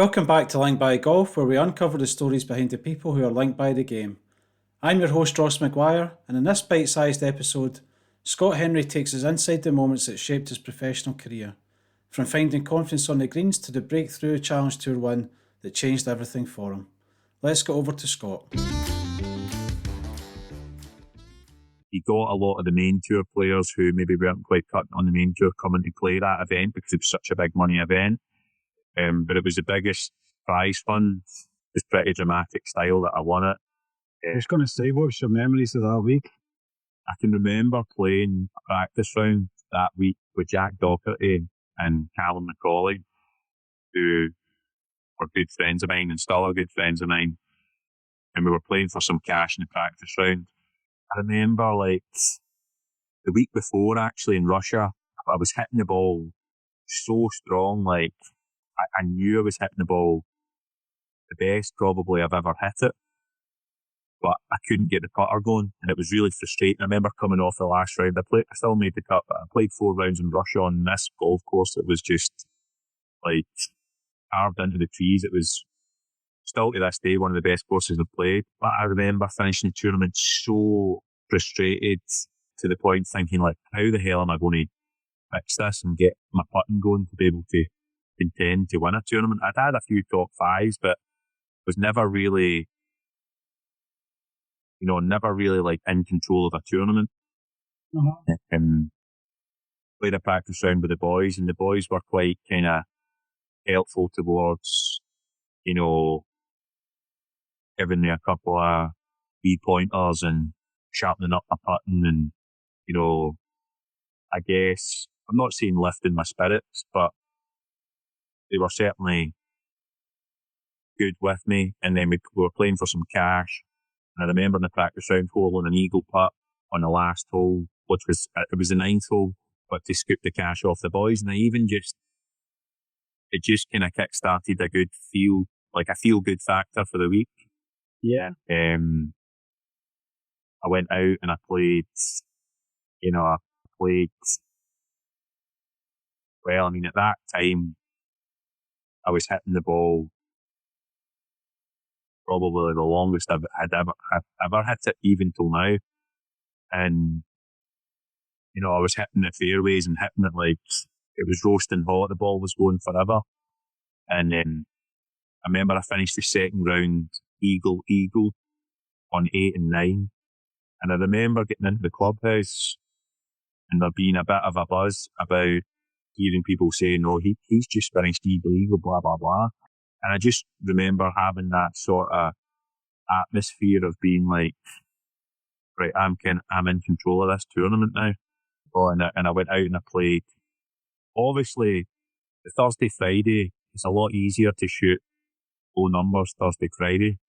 Welcome back to Linked by Golf, where we uncover the stories behind the people who are linked by the game. I'm your host, Ross McGuire, and in this bite sized episode, Scott Henry takes us inside the moments that shaped his professional career, from finding confidence on the greens to the breakthrough Challenge Tour win that changed everything for him. Let's go over to Scott. You got a lot of the main tour players who maybe weren't quite cut on the main tour coming to play that event because it was such a big money event. But it was the biggest prize fund. It was pretty dramatic style that I won it. I was going to say, what's your memories of that week? I can remember playing a practice round that week with Jack Docherty and Callum McCauley, who were good friends of mine and still are good friends of mine. And we were playing for some cash in the practice round. I remember, like, the week before, actually, in Russia, I was hitting the ball so strong, like, I knew I was hitting the ball the best probably I've ever hit it, but I couldn't get the putter going, and it was really frustrating. I remember coming off the last round, I still made the cut, but I played 4 rounds in Russia on this golf course that was just, like, carved into the trees. It was still to this day one of the best courses I've played, but I remember finishing the tournament so frustrated to the point thinking, like, how the hell am I going to fix this and get my putting going to be able to contend to win a tournament? I'd had a few top fives, but was never really like in control of a tournament. Played a practice round with the boys, and the boys were quite kind of helpful towards, giving me a couple of wee pointers and sharpening up my putting, and, I guess, I'm not saying lifting my spirits, but they were certainly good with me. And then we were playing for some cash. And I remember in the practice round holing an eagle putt on the last hole, it was the 9th hole, but to scoop the cash off the boys. And it just kind of kick-started a feel good factor for the week. Yeah. I went out and I played, well, I mean, at that time, I was hitting the ball probably the longest I've ever hit it, even till now. And, I was hitting the fairways and hitting it like it was roasting hot. The ball was going forever. And then I remember I finished the second round eagle on 8 and 9. And I remember getting into the clubhouse and there being a bit of a buzz about hearing people saying, "Oh, he's just finished eagle, blah, blah, blah." And I just remember having that sort of atmosphere of being like, right, I'm in control of this tournament now. And I went out and I played. Obviously, the Thursday, Friday, it's a lot easier to shoot low numbers Thursday, Friday.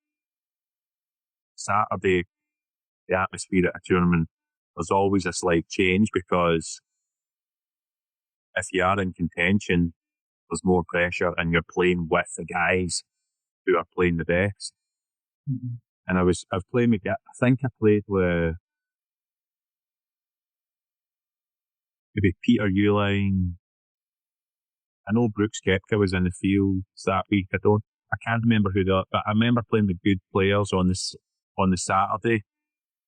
Saturday, the atmosphere at a tournament, there's always a slight change because if you are in contention, there's more pressure and you're playing with the guys who are playing the best. Mm-hmm. And I think I played with maybe Peter Uline. I know Brooks Koepka was in the field that week. I can't remember but I remember playing with good players on the Saturday.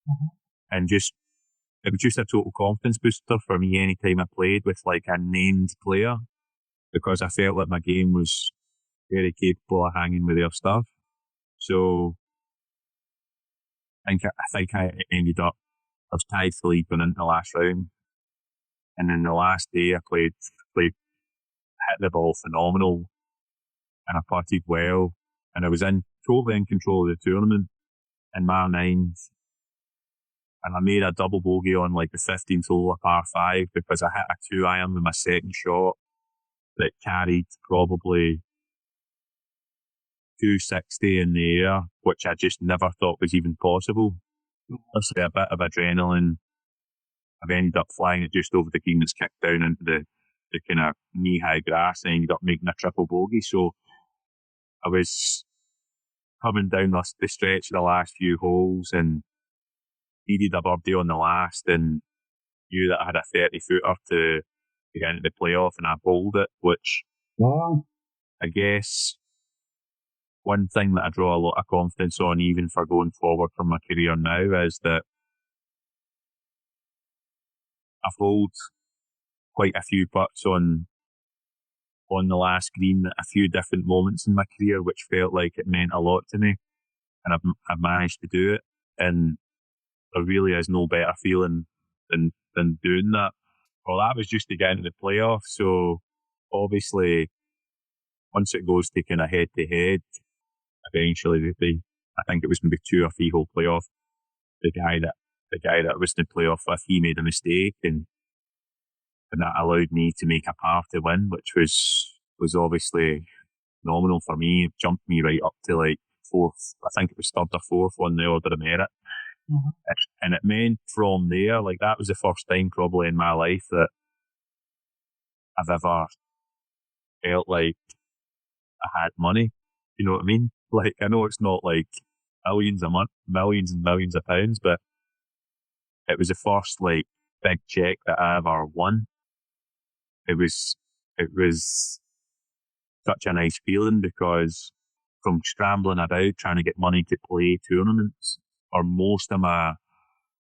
Mm-hmm. And it was just a total confidence booster for me anytime I played with like a named player, because I felt like my game was very capable of hanging with their stuff. So I think I ended up, I was tied for lead going into the last round. And then the last day I hit the ball phenomenal and I putted well. And I was totally in control of the tournament in my 9th. And I made a double bogey on like the 15th hole, a par 5, because I hit a 2-iron with my second shot that carried probably 260 in the air, which I just never thought was even possible. Obviously a bit of adrenaline. I've ended up flying it just over the green that's kicked down into the kind of knee-high grass and ended up making a triple bogey. So I was coming down the stretch of the last few holes and needed a birdie on the last and knew that I had a 30-footer to get into the playoff, and I bowled it, which wow. I guess one thing that I draw a lot of confidence on, even for going forward from my career now, is that I've held quite a few putts on the last green at a few different moments in my career, which felt like it meant a lot to me, and I've managed to do it, and there really is no better feeling than doing that. Well, that was just to get into the playoffs, so obviously once it goes to kind of head to head, eventually I think it was maybe 2 or 3 hole playoff. The guy that I was in the playoff with, he made a mistake, and that allowed me to make a par to win, which was obviously phenomenal for me. It jumped me right up to like 4th. I think it was 3rd or 4th on the order of merit. Mm-hmm. And it meant from there, like that was the first time probably in my life that I've ever felt like I had money. You know what I mean? Like, I know it's not like millions a month, millions and millions of pounds, but it was the first like big check that I ever won. It was such a nice feeling, because from scrambling about trying to get money to play tournaments for most of my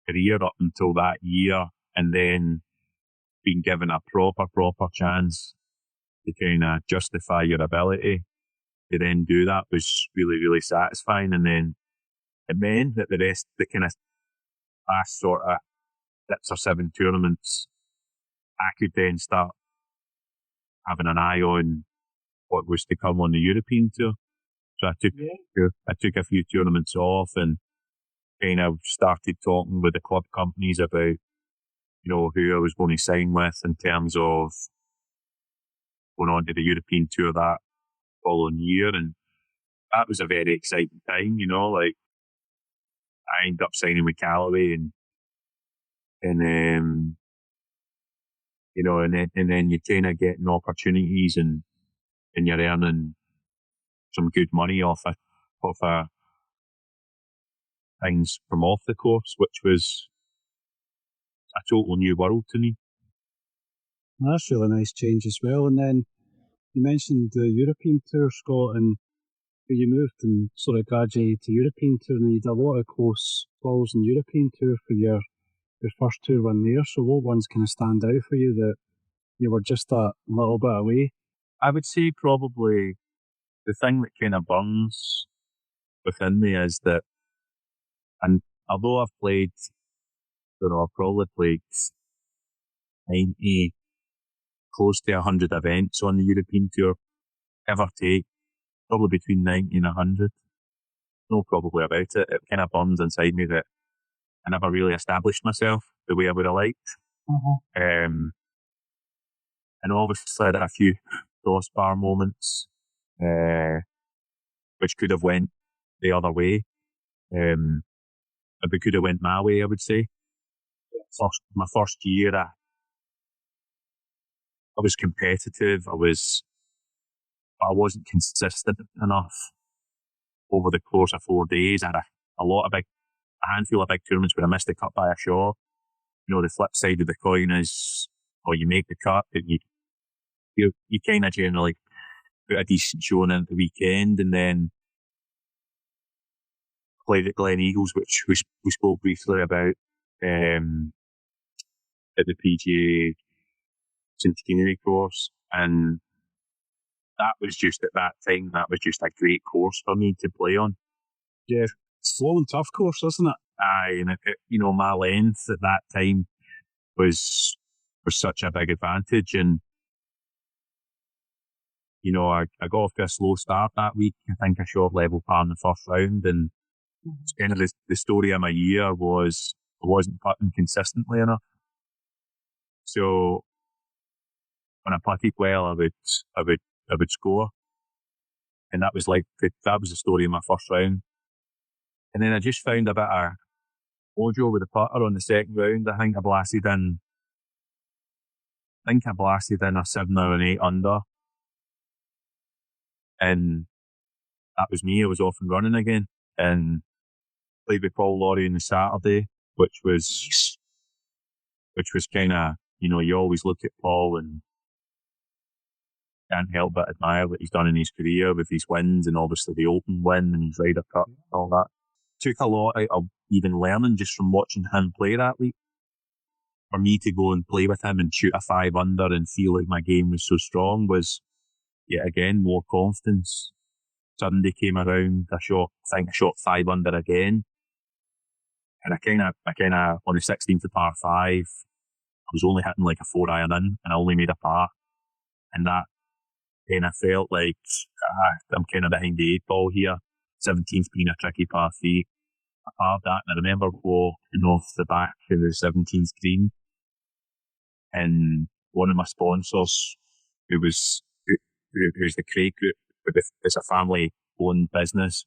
career up until that year, and then being given a proper chance to kind of justify your ability to then do that was really, really satisfying. And then it meant that the kind of last sort of 6 or 7 tournaments, I could then start having an eye on what was to come on the European tour. So I took a few tournaments off and kind of started talking with the club companies about, who I was going to sign with in terms of going on to the European tour that following year. And that was a very exciting time, like I ended up signing with Callaway and then you kind of getting opportunities and you're earning some good money off things from off the course, which was a total new world to me. That's really nice change as well. And then you mentioned the European Tour, Scott, and you moved and sort of graduated to European Tour, and you did a lot of close calls in European Tour for your first tour win there. So what ones kind of stand out for you that you were just a little bit away? I would say probably the thing that kind of burns within me is that, and although I've played, I've probably played 90, close to 100 events on the European Tour, give or take, probably between 90 and 100. No, probably about it. It kind of burns inside me that I never really established myself the way I would have liked. Mm-hmm. And obviously I had a few crossbar moments, which could have went the other way. It could have went my way, I would say. My first year, I was competitive. I wasn't consistent enough over the course of 4 days. I had a handful of big tournaments where I missed the cut by a shot. The flip side of the coin is, you make the cut, and you kind of generally put a decent showing in at the weekend, and then played at Glen Eagles, which we spoke briefly about at the PGA Centenary course, and that was just at that time, that was just a great course for me to play on. Yeah, slow and tough course, isn't it? Aye, and my length at that time was such a big advantage, and I got off to a slow start that week. I think I shot level par in the first round, and it's kind of the story of my year was I wasn't putting consistently enough. So when I putted well, I would score, and that was the story of my first round. And then I just found a bit of mojo with the putter on the second round. I think I blasted in a 7 or an 8 under, and that was me. I was off and running again, and played with Paul Laurie on the Saturday, which was kind of, you always look at Paul and can't help but admire what he's done in his career with his wins, and obviously the Open win and his Ryder Cup and all that. Took a lot out of even learning just from watching him play that week. For me to go and play with him and shoot a 5 under and feel like my game was so strong was, yet again, more confidence. Sunday came around, I think I shot 5 under again. And I kind of, on the 16th of par 5, I was only hitting like a 4 iron in, and I only made a par. And that kind of felt like, I'm kind of behind the 8 ball here. 17th being a tricky par 3. I parred that, and I remember walking off the back of the 17th green, and one of my sponsors, who's the Craig Group, it's a family-owned business.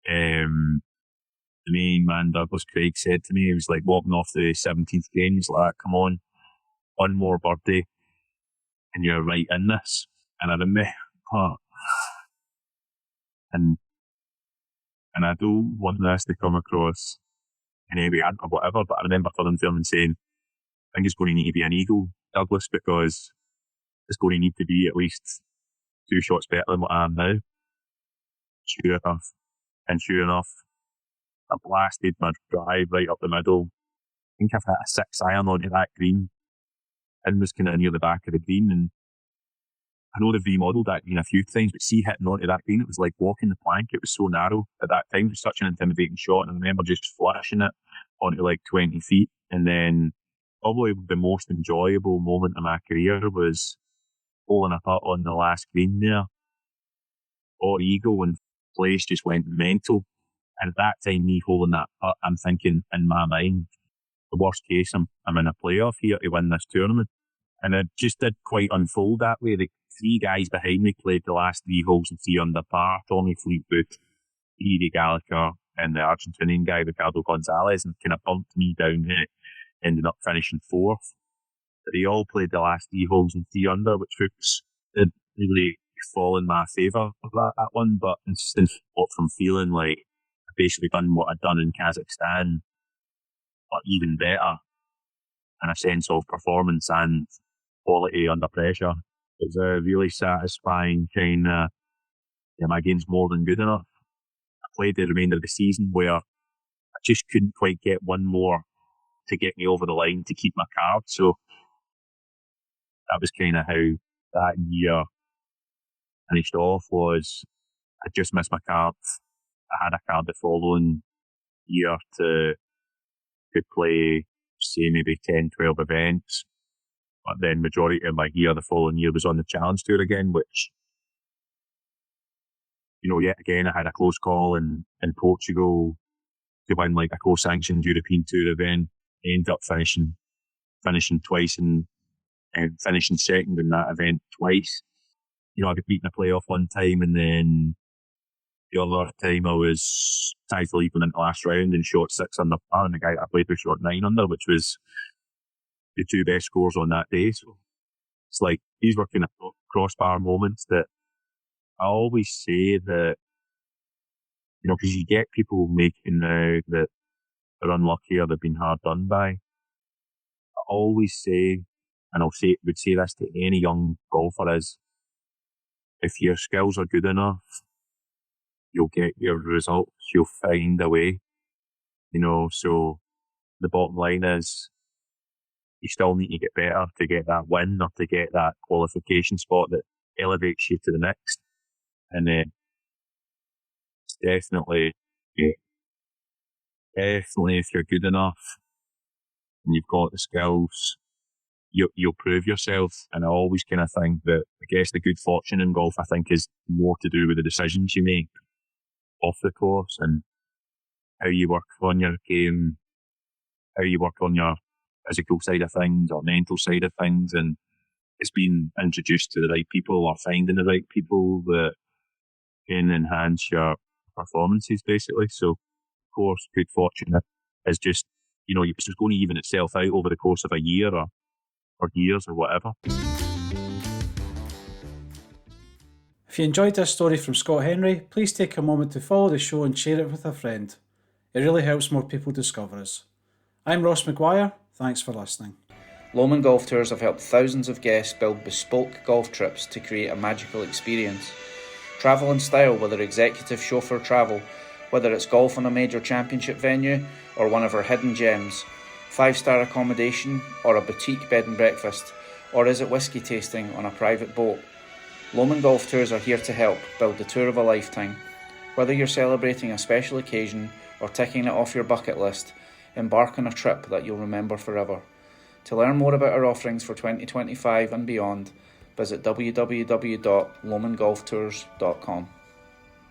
The main man, Douglas Craig, said to me, he was like walking off the 17th green, he's like, come on, one more birdie, and you're right in this. And I remember, and I don't want this to come across in any way or whatever, but I remember turning to him and saying, I think it's going to need to be an eagle, Douglas, because it's going to need to be at least 2 shots better than what I am now. Sure enough, I blasted my drive right up the middle. I think I've hit a 6 iron onto that green, and was kind of near the back of the green. And I know they've remodelled that green a few times, but see, hitting onto that green, it was like walking the plank. It was so narrow at that time. It was such an intimidating shot, and I remember just flashing it onto like 20 feet. And then probably the most enjoyable moment of my career was holing a putt on the last green there. Or eagle, and place just went mental. And at that time, me holding that putt, I'm thinking in my mind, the worst case, I'm in a playoff here to win this tournament. And it just did quite unfold that way. The 3 guys behind me played the last 3 holes in 3 under par. Tommy Fleetwood, Edie Gallagher, and the Argentinian guy, Ricardo Gonzalez, and kind of bumped me down there, ending up finishing 4th. But they all played the last 3 holes in 3 under, which did really fall in my favour of that one. But instead from feeling like I basically done what I'd done in Kazakhstan, but even better, and a sense of performance and quality under pressure. It was a really satisfying kind of, my game's more than good enough. I played the remainder of the season where I just couldn't quite get one more to get me over the line to keep my card. So that was kind of how that year finished off. Was I just missed my card. I had a card the following year could play, say, maybe 10, 12 events. But then majority of my year the following year was on the Challenge Tour again, which, yet again, I had a close call in Portugal to win like a co-sanctioned European Tour event. I ended up finishing twice and finishing second in that event twice. I got beaten in a playoff one time, and then the other time I was tied to lead into the last round and shot 6 under par, and the guy that I played with shot 9 under, which was the 2 best scores on that day. So it's like, these were kind of crossbar moments that I always say that, because you get people making now that they're unlucky or they've been hard done by. I always say, and would say this to any young golfer, is if your skills are good enough, you'll get your results. You'll find a way. So the bottom line is, you still need to get better to get that win or to get that qualification spot that elevates you to the next. And it's definitely if you're good enough and you've got the skills, you'll prove yourself. And I always kind of think that, I guess, the good fortune in golf, I think, is more to do with the decisions you make off the course and how you work on your game, how you work on your physical side of things or mental side of things. And it's being introduced to the right people or finding the right people that can enhance your performances, basically. So, of course, good fortune is just, it's just going to even itself out over the course of a year or years or whatever. If you enjoyed this story from Scott Henry, please take a moment to follow the show and share it with a friend. It really helps more people discover us. I'm Ross McGuire. Thanks for listening. Lomond Golf Tours have helped thousands of guests build bespoke golf trips to create a magical experience. Travel in style with our executive chauffeur travel, whether it's golf on a major championship venue or one of our hidden gems, 5-star accommodation or a boutique bed and breakfast, or is it whiskey tasting on a private boat? Lomond Golf Tours are here to help build the tour of a lifetime. Whether you're celebrating a special occasion or ticking it off your bucket list, embark on a trip that you'll remember forever. To learn more about our offerings for 2025 and beyond, visit www.lomondgolftours.com.